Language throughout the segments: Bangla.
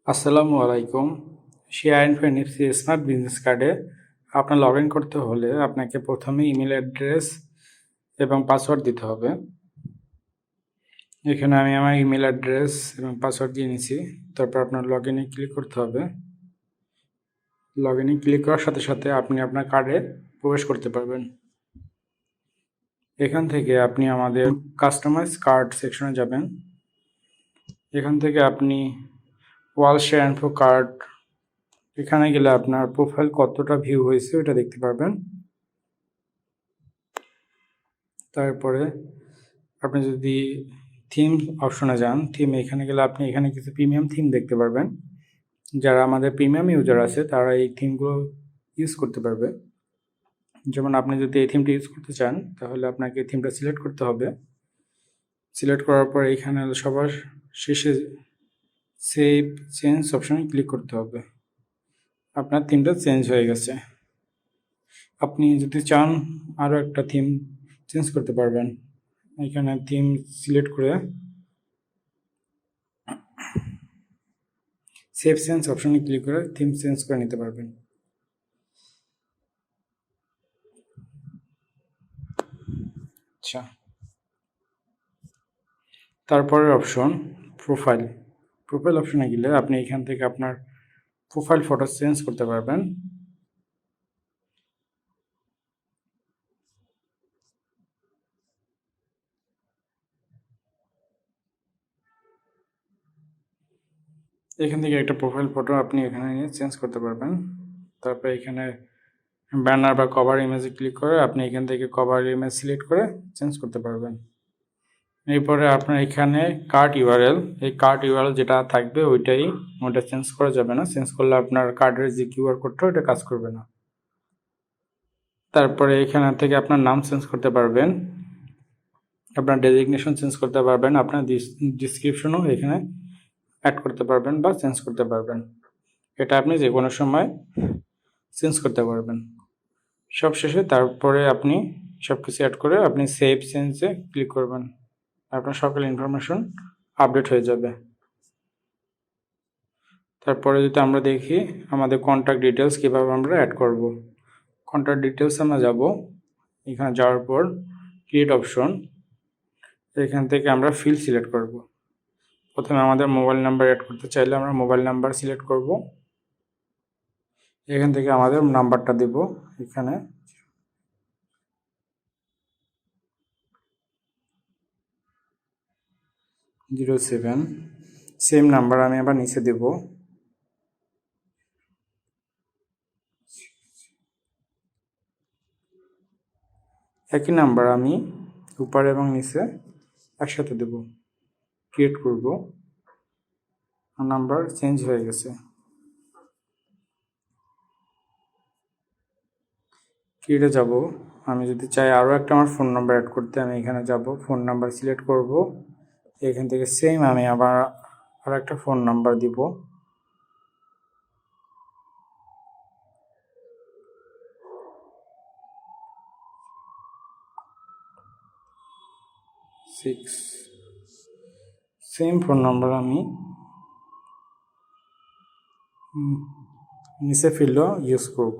আসসালামু আলাইকুম। শেয়ারইনফো NFC স্মার্ট বিজনেস কার্ডে আপনার লগ ইন করতে হলে আপনাকে প্রথমে ইমেল অ্যাড্রেস এবং পাসওয়ার্ড দিতে হবে। এখানে আমি আমার ইমেল অ্যাড্রেস এবং পাসওয়ার্ড দিয়ে নিয়েছি। তারপর আপনার লগ ইনে ক্লিক করতে হবে। লগ ইনে ক্লিক করার সাথে সাথে আপনি আপনার কার্ডে প্রবেশ করতে পারবেন। এখান থেকে আপনি আমাদের কাস্টমাইজ কার্ড সেকশনে যাবেন। এখান থেকে আপনি ওয়াল শেয়ারইনফো কার্ড এখানে গেলে আপনার প্রোফাইল কতটা ভিউ হয়েছে ওটা দেখতে পারবেন। তারপরে আপনি যদি থিম অপশনে যান, থিম এখানে গেলে আপনি এখানে কিছু প্রিমিয়াম থিম দেখতে পারবেন। যারা আমাদের প্রিমিয়াম ইউজার আছে তারা এই থিমগুলো ইউজ করতে পারবে। যেমন আপনি যদি এই থিমটা ইউজ করতে চান তাহলে আপনাকে এই থিমটা সিলেক্ট করতে হবে। সিলেক্ট করার পর এখানে সবার শেষে সেভ চেঞ্জ অপশনে ক্লিক করতে হবে। আপনার থিমটা চেঞ্জ হয়ে গেছে। আপনি যদি চান আরও একটা থিম চেঞ্জ করতে পারবেন। এখানে থিম সিলেক্ট করে সেভ চেঞ্জ অপশনে ক্লিক করে থিম চেঞ্জ করে নিতে পারবেন। আচ্ছা, তারপরের অপশন প্রোফাইল অপশনে গেলে আপনি এখান থেকে আপনার প্রোফাইল ফটো চেঞ্জ করতে পারবেন। এখান থেকে একটা প্রোফাইল ফটো আপনি এখানে নিয়ে চেঞ্জ করতে পারবেন। তারপরে এখানে ব্যানার বা কভার ইমেজে ক্লিক করে আপনি এখান থেকে কভার ইমেজ সিলেক্ট করে চেঞ্জ করতে পারবেন। এরপরে আপনার এখানে এই কার্ট ইউআরএল যেটা থাকবে ওইটা চেঞ্জ করা যাবে না। চেঞ্জ করলে আপনার কার্ডের যে কিউআর কোডটা ওইটা কাজ করবে না। তারপরে এখানে থেকে আপনার নাম চেঞ্জ করতে পারবেন, আপনার ডেজিগনেশন চেঞ্জ করতে পারবেন, আপনার ডিসক্রিপশনও এখানে অ্যাড করতে পারবেন বা চেঞ্জ করতে পারবেন। এটা আপনি যে কোনো সময় চেঞ্জ করতে পারবেন। সব শেষে তারপরে আপনি সব কিছু অ্যাড করে আপনি সেভ চেঞ্জে ক্লিক করবেন। আপনার সকল ইনফরমেশন আপডেট হয়ে যাবে। তারপরে যদি আমরা দেখি আমাদের কন্ট্যাক্ট ডিটেলস কীভাবে আমরা অ্যাড করব। কন্ট্যাক্ট ডিটেলস আমরা যাব, এখানে যাওয়ার পর ক্রিয়েট অপশন, এখান থেকে আমরা ফিল্ড সিলেক্ট করব। প্রথমে আমাদের মোবাইল নাম্বার অ্যাড করতে চাইলে আমরা মোবাইল নাম্বার সিলেক্ট করব। এখান থেকে আমাদের নাম্বারটা দেব, এখানে 07। সেম নাম্বার আমি আবার নিচে দেব। একই নাম্বার আমি উপরে এবং নিচে একসাথে দেব। ক্রিয়েট করব, নাম্বার চেঞ্জ হয়ে গেছে। ক্রিয়েটে যাব, আমি যদি চাই আরও একটা আমার ফোন নাম্বার অ্যাড করতে আমি এখানে যাব, ফোন নাম্বার সিলেক্ট করব। এখান থেকে সেম আমি আবার আর একটা ফোন নাম্বার দিব। সেম ফোন নাম্বার আমি নিচে ফিল্ডও ইউজ করব।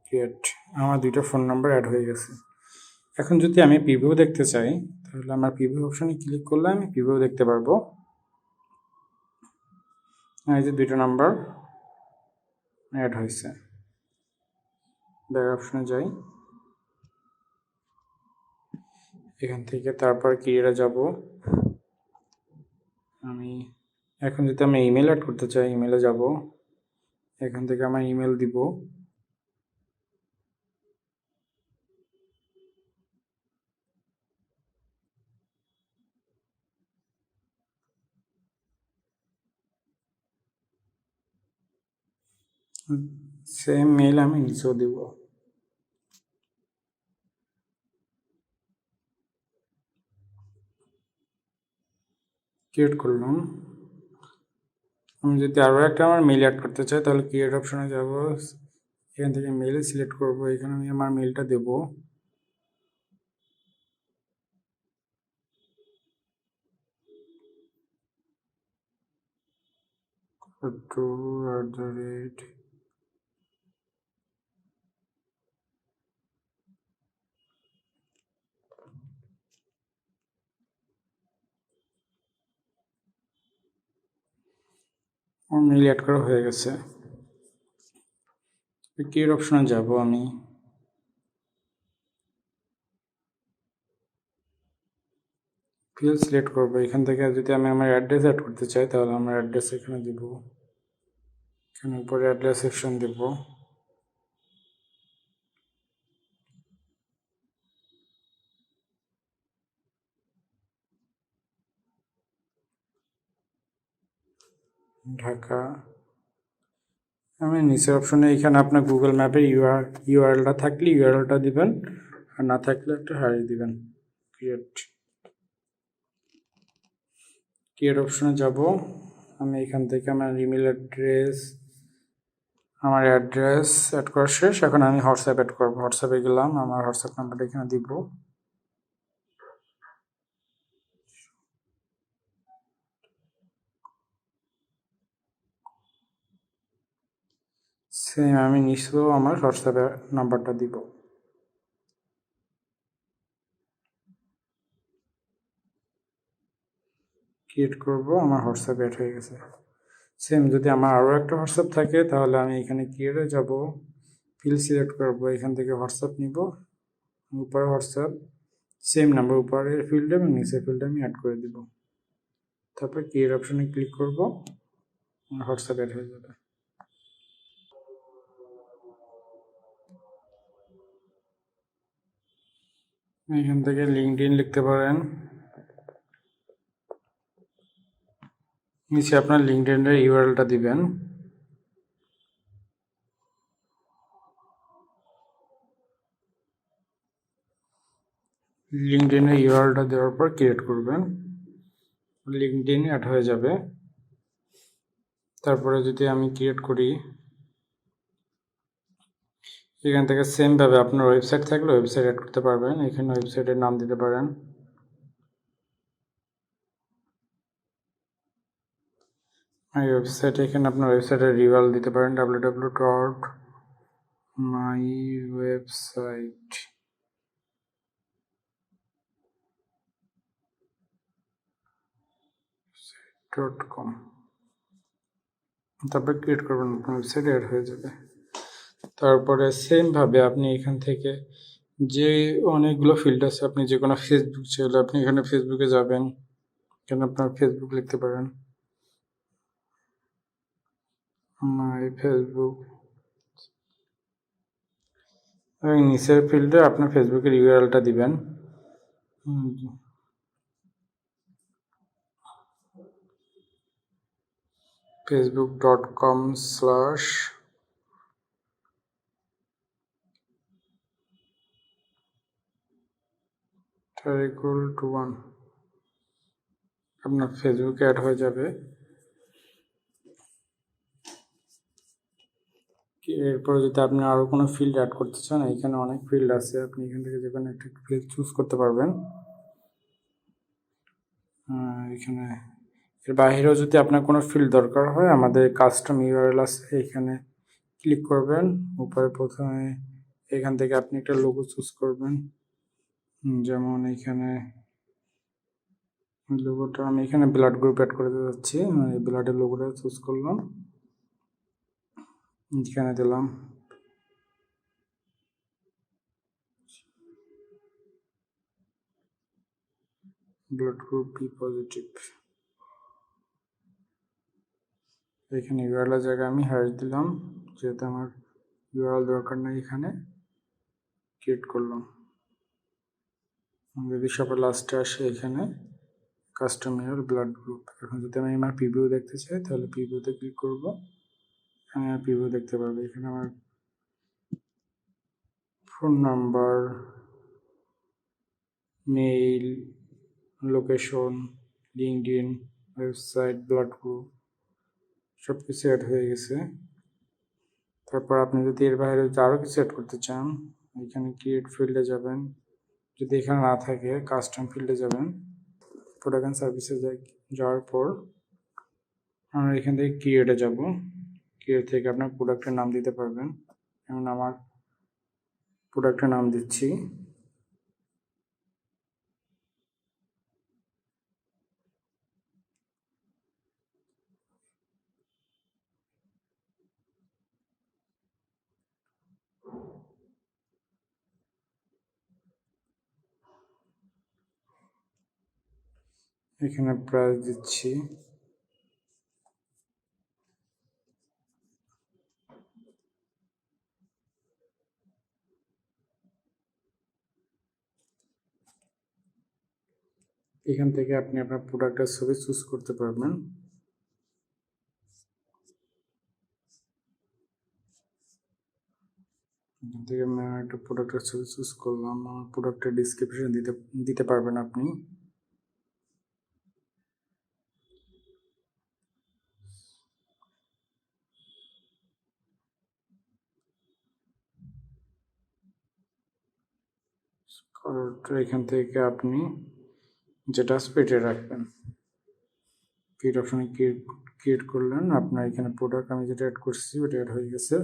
ক্রিয়েট, আমার দুইটা ফোন নাম্বার অ্যাড হয়ে গেছে। এখন যদি আমি প্রিভিউ দেখতে চাই তাহলে আমার প্রিভিউ অপশনে ক্লিক করলে আমি প্রিভিউ দেখতে পারবো। এই যে দুইটা নাম্বার অ্যাড হয়েছে। ব্যাক অপশনে যাই, এখান থেকে তারপর ক্রিয়েটে যাব। আমি এখন যদি আমি ইমেল অ্যাড করতে চাই ইমেলে যাব, এখান থেকে আমার ইমেল দিব। সেম মেল আমি নিচেও দিব। ক্রিয়েট করলাম। আমি যদি আরও একটা আমার মেল অ্যাড করতে চাই তাহলে ক্রিয়েট অপশনে যাব, এখান থেকে মেল সিলেক্ট করব, এখানে আমি আমার মেলটা দেব। 2 মেইল অ্যাড করা হয়ে গেছে। ক্রিয়েট অপশনে যাব আমি। ফিল্ড সিলেক্ট করবো। এখান থেকে যদি আমি আমার অ্যাড্রেস অ্যাড করতে চাই তাহলে আমার অ্যাড্রেস এখানে দিব। এখানে উপরে অ্যাড্রেস সেকশন দিব। ঢাকা। আমি নিচের অপশনে এখানে আপনার গুগল ম্যাপের ইউআরএলটা থাকলে ইউআরএলটা দিবেন, আর না থাকলে একটা হারিয়ে দিবেন। ক্রিয়েট অপশনে যাব আমি। এখান থেকে আমার ইমেল অ্যাড্রেস, আমার অ্যাড্রেস অ্যাড করা শেষ। এখন আমি হোয়াটসঅ্যাপ অ্যাড করবো। হোয়াটসঅ্যাপে গেলাম, আমার হোয়াটসঅ্যাপ নাম্বারটা এখানে দিব। সেম আমি নিচেও আমার হোয়াটসঅ্যাপে নাম্বারটা দিব। ক্রিয়েট করব, আমার হোয়াটসঅ্যাপ অ্যাড হয়ে গেছে। সেম যদি আমার আরও একটা হোয়াটসঅ্যাপ থাকে তাহলে আমি এখানে ক্রিয়েটে যাব, ফিল সিলেক্ট করব, এখান থেকে হোয়াটসঅ্যাপ নিব, উপরে হোয়াটসঅ্যাপ সেম নাম্বার উপরের ফিল্ডে এবং নিচের ফিল্ডে আমি অ্যাড করে দিব। তারপর ক্রিয়েট অপশনে ক্লিক করব, হোয়াটসঅ্যাপ অ্যাড হয়ে যাবে। এখান থেকে লিঙ্কডইন লিখতে পারেন। নিচে আপনার লিঙ্কডইনের ইউআরএলটা দিবেন। লিঙ্কডইনের ইউআরএলটা দেওয়ার পর ক্রিয়েট করবেন, লিঙ্কডইন অ্যাড হয়ে যাবে। তারপরে যদি আমি ক্রিয়েট করি, এখান থেকে সেমভাবে আপনার ওয়েবসাইট থাকলে ওয়েবসাইট অ্যাড করতে পারবেন। এখানে ওয়েবসাইটের নাম দিতে পারেন। এই ওয়েবসাইটে এখানে আপনার ওয়েবসাইটের রিভাল দিতে পারেন, www.mywebsite.com। তারপরে ক্রিয়েট করবেন, আপনার ওয়েবসাইট অ্যাড হয়ে যাবে। তারপরে সেমভাবে আপনি এখান থেকে যে অনেকগুলো ফিল্ড আছে, আপনি যে কোনো ফেসবুক চাইলে আপনি এখানে ফেসবুকে যাবেন, এখানে আপনার ফেসবুক লিখতে পারেন, মাই ফেসবুক, এবং নিচের ফিল্ডে আপনার ফেসবুকের ইউআরএলটা দিবেন। facebook.com/tariqul21 আপনার ফেসবুকে অ্যাড হয়ে যাবে। এরপর যদি আপনি আরও কোনো ফিল্ড অ্যাড করতে চান, এখানে অনেক ফিল্ড আছে, আপনি এখান থেকে যে কোনো একটা ফিল্ড চুজ করতে পারবেন। এখানে এর বাইরেও যদি আপনার কোনো ফিল্ড দরকার হয়, আমাদের কাস্টম ইউআরএল আছে, এখানে ক্লিক করবেন। উপরে প্রথমে এখান থেকে আপনি একটা লোগো চুজ করবেন, যেমন এখানে লোগোটা আমি এখানে ব্লাড গ্রুপ অ্যাড করতে যাচ্ছি, এই ব্লাডের লোগোটা চুজ করলাম, এখানে দিলাম। Blood group B positive. এখানে ইউআরএল জায়গায় আমি হ্যাশ দিলাম, যেহেতু আমার ইউআরএল দরকার নেই। এখানে ক্রিয়েট করলাম, যদি সবার লাস্টে আসে এখানে কাস্টম ইউআরএল ব্লাড গ্রুপ। এখন যদি আমি আমার প্রিভিউ দেখতে চাই তাহলে প্রিভিউতে ক্লিক করব, আমি আমার প্রিভিউ দেখতে পারবো। এখানে আমার phone number, mail, location, LinkedIn, website, blood group সব কিছু অ্যাড হয়ে গেছে। তারপর আপনি যদি এর বাইরে আরও কিছু অ্যাড করতে চান, এখানে ক্রিয়েট ফিল্ডে যাবেন, যদি এখানে না থাকে কাস্টম ফিল্ডে যাবেন, প্রোডাক্ট অ্যান্ড সার্ভিসে যাওয়ার পর আমরা এখান থেকে ক্রিয়েটে যাব। ক্রিয়েট থেকে আপনার প্রোডাক্টের নাম দিতে পারবেন। যেমন আমার প্রোডাক্টের নাম দিচ্ছি। এখানে প্রাইস দিচ্ছি। এখান থেকে আপনি আপনার প্রোডাক্টের ছবি চুজ করতে পারবেন। এখান থেকে আমি একটা প্রোডাক্টের ছবি চুজ করলাম। আমার প্রোডাক্টের ডিসক্রিপশন দিতে পারবেন আপনি। এখান থেকে আপনি যেটা আসবে এটা রাখবেন। ক্রিয়েট অপশনে ক্রিয়েট করলেন। আপনার এখানে প্রোডাক্ট আমি যেটা অ্যাড করছি ওটা অ্যাড হয়ে গেছে।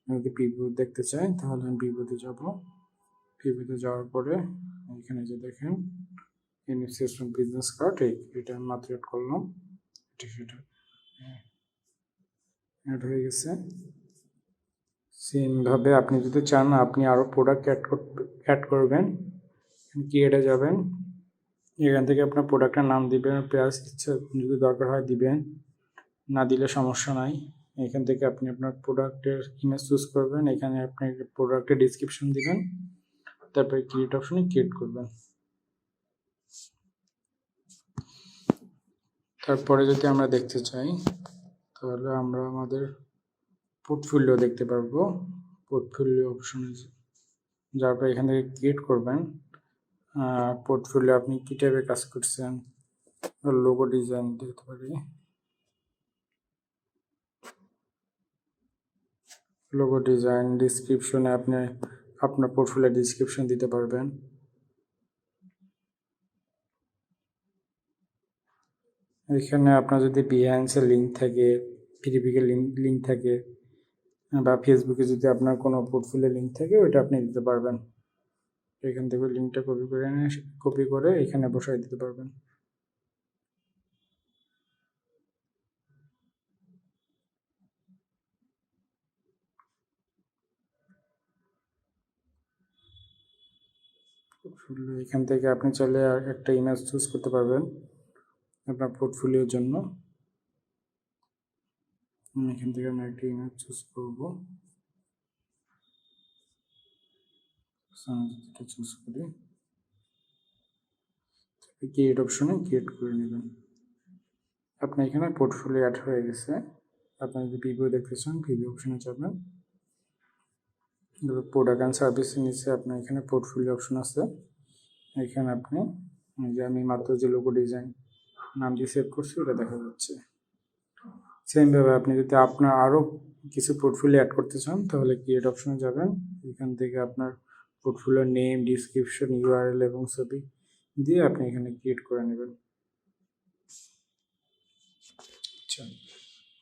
আমি যদি প্রিভিউ দেখতে চাই তাহলে আমি প্রিভিউতে যাব। প্রিভিউতে যাওয়ার পরে এখানে যে দেখেন NFC বিজনেস কার্ড, এটা আমি মাত্র অ্যাড করলাম। সেটা অ্যাড হয়ে গেছে। সেমভাবে আপনি যদি চান আপনি আরও প্রোডাক্ট অ্যাড করবেন, ক্রিয়েটে যাবেন। এখান থেকে আপনার প্রোডাক্টের নাম দিবেন, প্রাইস ইচ্ছা যদি দরকার হয় দিবেন, না দিলে সমস্যা নাই। এখান থেকে আপনি আপনার প্রোডাক্টের ইমেজ চুজ করবেন। এখানে আপনি প্রোডাক্টের ডিসক্রিপশন দিবেন, তারপরে ক্রিয়েট অপশনে ক্রিয়েট করবেন। তারপরে যদি আমরা দেখতে চাই তাহলে আমরা আমাদের পোর্টফোলিও দেখতে পারবো। পোর্টফোলিও অপশনে যাওয়ার পর এখান থেকে ক্রিয়েট করবেন। পোর্টফোলিও আপনি কী টাইপের কাজ করছেন, লোগো ডিজাইন দিতে পারি। লোগো ডিজাইন ডিসক্রিপশনে আপনি আপনার পোর্টফোলিও ডিসক্রিপশন দিতে পারবেন। এখানে আপনার যদি বিহাইন্সের লিঙ্ক থাকে, ফেসবুকের লিঙ্ক থাকে, বা ফেসবুকে যদি আপনার কোনো পোর্টফোলিও লিঙ্ক থাকে ওইটা আপনি দিতে পারবেন। এখান থেকে লিঙ্কটা কপি করে এখানে বসাই দিতে পারবেন। এখান থেকে আপনি চাইলে একটা ইমেজ চুজ করতে পারবেন আপনার পোর্টফোলিওর জন্য। এখান থেকে আমি একটা ইমেজ চুজ করবো, চুজ করি, ক্রিয়েট অপশনে ক্রিয়েট করে নেবেন। আপনার এখানে পোর্টফোলিও অ্যাড হয়ে গেছে। আপনি যদি প্রিভিউ দেখতে চান প্রিভিউ অপশনে যাবেন। প্রোডাক্ট অ্যান্ড সার্ভিসের নিচে আপনার এখানে পোর্টফোলিও অপশন আছে। এখানে আপনি যে আমি মাত্র যে লোগো ডিজাইন নাম দিয়ে সেভ করছি ওটা দেখা যাচ্ছে। সেমভাবে আপনি যদি আপনার আরও কিছু পোর্টফোলিও অ্যাড করতে চান তাহলে ক্রিয়েট অপশনে যাবেন। এখান থেকে আপনার পোর্টফোলিওর নেম, ডিসক্রিপশন, URL এবং ছবি দিয়ে আপনি এখানে ক্রিয়েট করে নেবেন। আচ্ছা,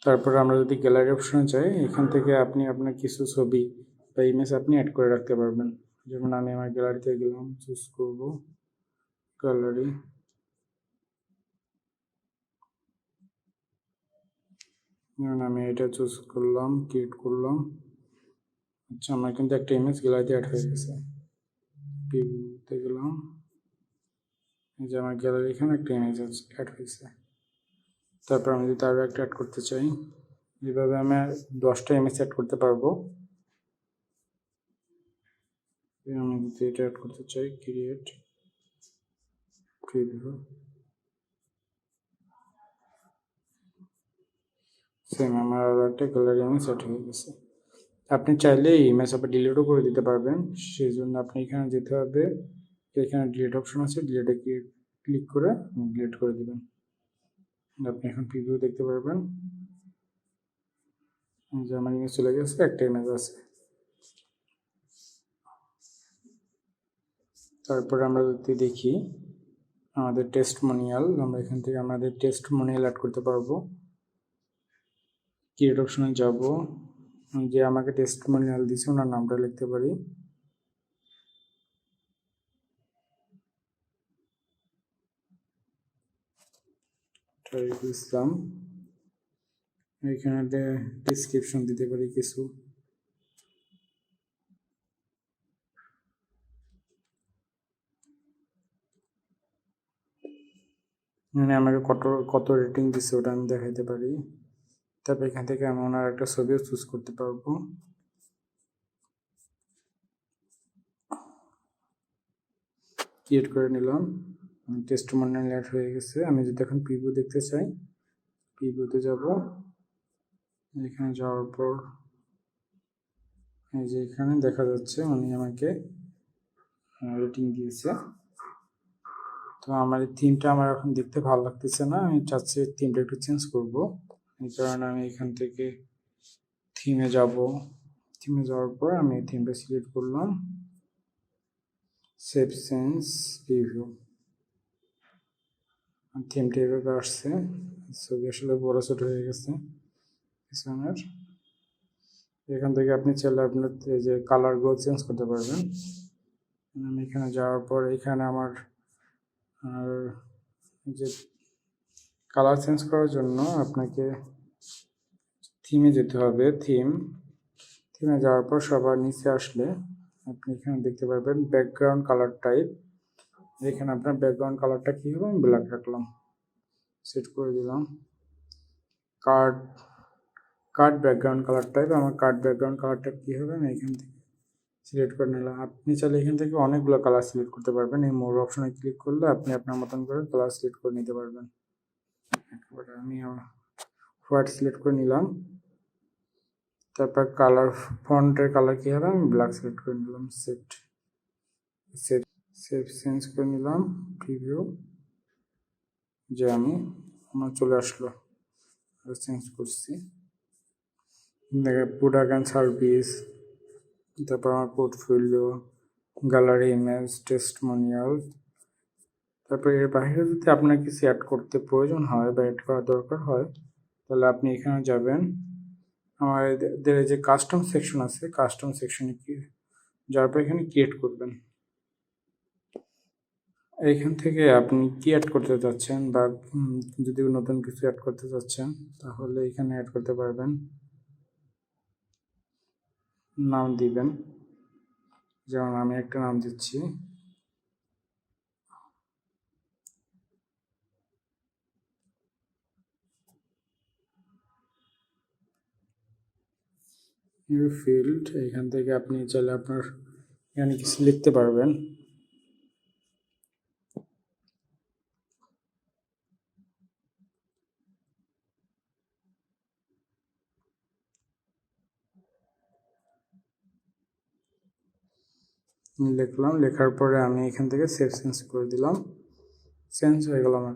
তারপরে আমরা যদি গ্যালারি অপশনে যাই, এখান থেকে আপনি আপনার কিছু ছবি বা ইমেজ আপনি অ্যাড করে রাখতে পারবেন। যেমন আমি আমার গ্যালারিতে গেলাম, চুজ করব গ্যালারি। যেমন আমি এটা চুজ করলাম, ক্রিয়েট করলাম। আচ্ছা, আমার কিন্তু একটা ইমেজ গ্যালারিতে অ্যাড হয়ে গেছে। ভিউতে গেলাম, এই যে আমার গ্যালারি এখানে একটা ইমেজ অ্যাড হয়েছে। তারপর আমি যদি আরও একটা অ্যাড করতে চাই, এইভাবে আমি 10টা ইমেজ অ্যাড করতে পারবো। আমি যদি এটা অ্যাড করতে চাই, ক্রিয়েট, প্রিভিউ, সেম আমার আরও একটা গ্যালারি ইমেজ অ্যাড হয়ে গেছে। আপনি চাইলে এই ইমেজ আবার ডিলিটও করে দিতে পারবেন। সেই জন্য আপনি এখানে যেতে হবে, এখানে ডিলিট অপশন আছে, ডিলিটে ক্লিক করে ডিলিট করে দেবেন। আপনি এখন প্রিভিউ দেখতে পারবেন যে আমার ইমেজ চলে গেছে, একটা ইমেজ আছে। তারপরে আমরা যদি দেখি আমাদের টেস্টমোনিয়াল, আমরা এখান থেকে আমাদের টেস্টমোনিয়াল অ্যাড করতে পারবো। ক্রিয়েট অপশনে যাব, যে আমাকে টেস্টিমোনিয়াল দিচ্ছে ওনার নামটা লিখতে পারি। ইসলাম। এখানে ডিসক্রিপশন দিতে পারি কিছু। মানে আমাকে কত কত রেটিং দিচ্ছে ওটা আমি দেখাইতে পারি। তারপর এখান থেকে আমি ওনার একটা ছবিও চুজ করতে পারবো। ক্রিয়েট করে নিলাম, টেস্টিমোনিয়াল অ্যাড হয়ে গেছে। আমি যদি এখন প্রিভিউ দেখতে চাই, প্রিভিউতে যাব। এখানে যাওয়ার পর এই যে এখানে দেখা যাচ্ছে উনি আমাকে রেটিং দিয়েছে। তো আমার এই থিমটা আমার এখন দেখতে ভালো লাগতেছে না, আমি চাচ্ছি থিমটা একটু চেঞ্জ করব। এই কারণে আমি এখান থেকে থিমে যাব। থিমে যাওয়ার পর আমি থিমটা সিলেক্ট করলাম, সেভ চেঞ্জ প্রিভিউ। থিমটা এভাবে আসছে, ছবি আসলে বড় ছোট হয়ে গেছে পিছনের। এখান থেকে আপনি চাইলে আপনার এই যে কালারগুলো চেঞ্জ করতে পারবেন। আমি এখানে যাওয়ার পর এখানে আমার আর যে কালার চেঞ্জ করার জন্য আপনাকে থিমে যেতে হবে। থিমে যাওয়ার পর সবার নিচে আসলে আপনি এখানে দেখতে পারবেন ব্যাকগ্রাউন্ড কালার টাইপ। এখানে আপনার ব্যাকগ্রাউন্ড কালারটা কী হবে, আমি ব্ল্যাক রাখলাম, সেট করে দিলাম। কার্ড ব্যাকগ্রাউন্ড কালার টাইপ, আমার কার্ড ব্যাকগ্রাউন্ড কালারটা কী হবে আমি এখান থেকে সিলেক্ট করে নিলাম। আপনি চাইলে এখান থেকে অনেকগুলো কালার সিলেক্ট করতে পারবেন। এই মোর অপশনে ক্লিক করলে আপনি আপনার মতন করে কালার সিলেক্ট করে নিতে পারবেন। আমি হোয়াইট সিলেক্ট করে নিলাম। তারপর কালার, ফন্টের কালার কী হবে, আমি ব্ল্যাক সিলেক্ট করে নিলাম। সেভ চেঞ্জ করে নিলাম প্রিভিউ, যে আমার চলে আসলো, চেঞ্জ করছি। দেখে প্রোডাক্ট অ্যান্ড সার্ভিস, তারপর আমার পোর্টফোলিও, গ্যালারি, ইমেজ, টেস্টিমোনিয়াল। তারপর এর বাইরে যদি আপনার কিছু অ্যাড করতে প্রয়োজন হয় বা অ্যাড করা দরকার হয়, তাহলে আপনি এখানে যাবেন। আমাদের যে কাস্টম সেকশন আছে, কাস্টম সেকশনে যাওয়ার পর এখানে ক্রিয়েট করবেন। এইখান থেকে আপনি কি অ্যাড করতে চাচ্ছেন বা যদি নতুন কিছু অ্যাড করতে চাচ্ছেন তাহলে এখানে অ্যাড করতে পারবেন। নাম দিবেন, যেমন আমি একটা নাম দিচ্ছি। নিউ ফিল্ড, এখান থেকে আপনি চাইলে আপনার এখানে কিছু লিখতে পারবেন। লিখলাম, লেখার পরে আমি এখান থেকে সেভ চেঞ্জ করে দিলাম। চেঞ্জ হয়ে গেল আমার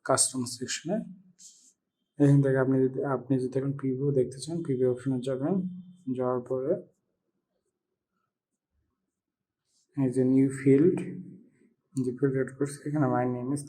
কাস্টম সেকশনে। এখান থেকে আপনি যদি এখন প্রিভিউ দেখতে চান, প্রিভিউ অপশনে যাবেন। যাওয়ার পরে এই যে নিউ ফিল্ড, যে ফিল্ড অ্যাড করছি এখানে মাই নেম ইজ